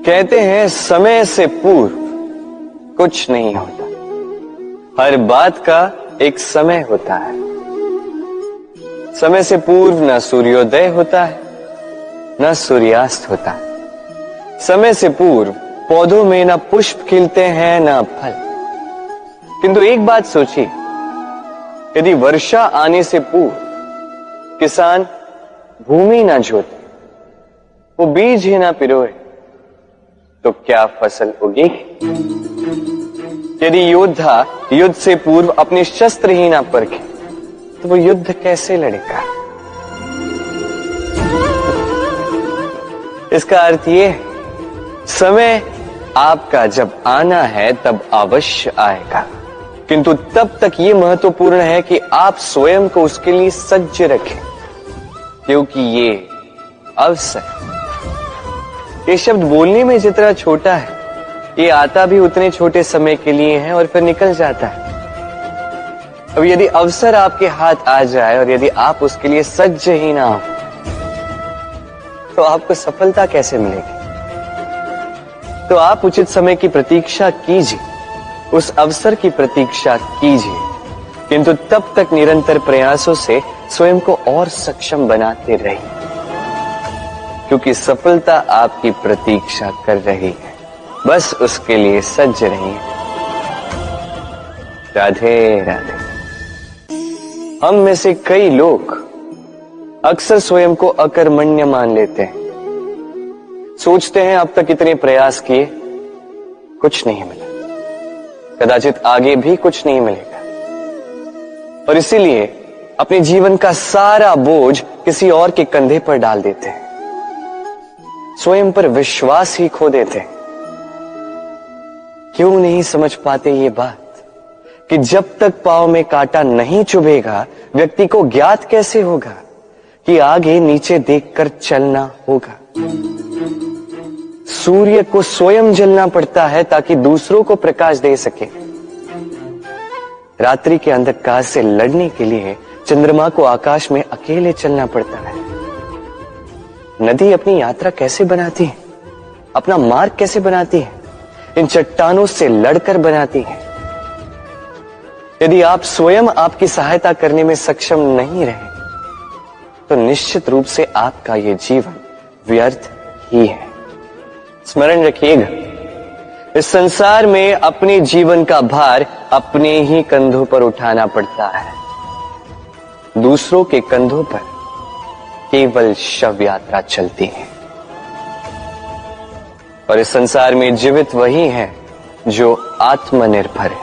कहते हैं समय से पूर्व कुछ नहीं होता, हर बात का एक समय होता है। समय से पूर्व न सूर्योदय होता है न सूर्यास्त होता है। समय से पूर्व पौधों में न पुष्प खिलते हैं न फल। किंतु एक बात सोचिए, यदि वर्षा आने से पूर्व किसान भूमि ना जोते, वो बीज ही ना पिरोए, तो क्या फसल उगेगी? यदि योद्धा युद्ध से पूर्व अपने शस्त्र ही ना परखे, तो वो युद्ध कैसे लड़ेगा? इसका अर्थ ये है, समय आपका जब आना है तब अवश्य आएगा, किंतु तब तक ये महत्वपूर्ण है कि आप स्वयं को उसके लिए सज्ज रखें, क्योंकि ये अवसर, ये शब्द बोलने में जितना छोटा है, ये आता भी उतने छोटे समय के लिए है और फिर निकल जाता है। अब यदि अवसर आपके हाथ आ जाए और यदि आप उसके लिए सज्ज ही ना हो, तो आपको सफलता कैसे मिलेगी? तो आप उचित समय की प्रतीक्षा कीजिए, उस अवसर की प्रतीक्षा कीजिए, किंतु तब तक निरंतर प्रयासों से स्वयं को और सक्षम बनाते रहिए, क्योंकि सफलता आपकी प्रतीक्षा कर रही है। बस उसके लिए सज्ज रहिए। राधे राधे। हम में से कई लोग अक्सर स्वयं को अकर्मण्य मान लेते हैं। सोचते हैं अब तक इतने प्रयास किए, कुछ नहीं मिला, कदाचित आगे भी कुछ नहीं मिलेगा, और इसीलिए अपने जीवन का सारा बोझ किसी और के कंधे पर डाल देते हैं। स्वयं पर विश्वास ही खो देते हैं। क्यों नहीं समझ पाते ये बात कि जब तक पांव में कांटा नहीं चुभेगा, व्यक्ति को ज्ञात कैसे होगा कि आगे नीचे देखकर चलना होगा। सूर्य को स्वयं जलना पड़ता है ताकि दूसरों को प्रकाश दे सके। रात्रि के अंधकार से लड़ने के लिए चंद्रमा को आकाश में अकेले चलना पड़ता है। नदी अपनी यात्रा कैसे बनाती है, अपना मार्ग कैसे बनाती है? इन चट्टानों से लड़कर बनाती है। यदि आप स्वयं आपकी सहायता करने में सक्षम नहीं रहे, तो निश्चित रूप से आपका यह जीवन व्यर्थ ही है। स्मरण रखिएगा, इस संसार में अपने जीवन का भार अपने ही कंधों पर उठाना पड़ता है। दूसरों के कंधों पर केवल शव यात्रा चलती है। और इस संसार में जीवित वही है जो आत्मनिर्भर है।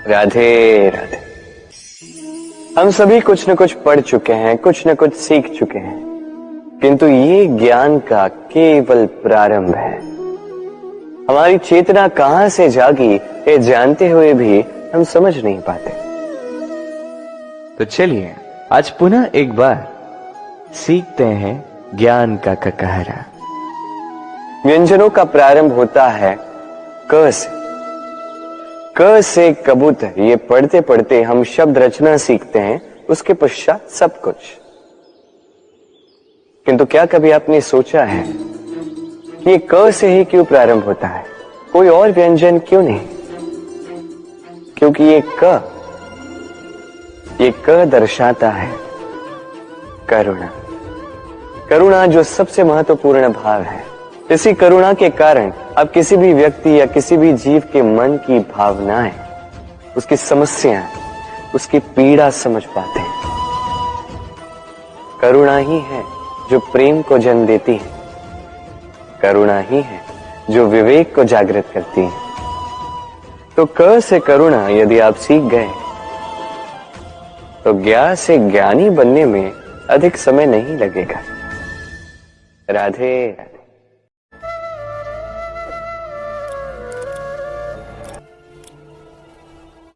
राधे राधे। हम सभी कुछ न कुछ पढ़ चुके हैं, कुछ न कुछ सीख चुके हैं, किंतु ये ज्ञान का केवल प्रारंभ है। हमारी चेतना कहां से जागी, ये जानते हुए भी हम समझ नहीं पाते। तो चलिए आज पुनः एक बार सीखते हैं ज्ञान का ककहरा। व्यंजनों का प्रारंभ होता है क से। क से कबूतर, ये पढ़ते पढ़ते हम शब्द रचना सीखते हैं, उसके पश्चात सब कुछ। किंतु क्या कभी आपने सोचा है कि ये क से ही क्यों प्रारंभ होता है? कोई और व्यंजन क्यों नहीं? क्योंकि ये क दर्शाता है करुणा। करुणा जो सबसे महत्वपूर्ण भाव है। इसी करुणा के कारण आप किसी भी व्यक्ति या किसी भी जीव के मन की भावनाएं, उसकी समस्याएं, उसकी पीड़ा समझ पाते हैं। करुणा ही है जो प्रेम को जन्म देती है। करुणा ही है जो विवेक को जागृत करती है। तो क से करुणा यदि आप सीख गए, तो ज्ञा से ज्ञानी बनने में अधिक समय नहीं लगेगा। राधे राधे।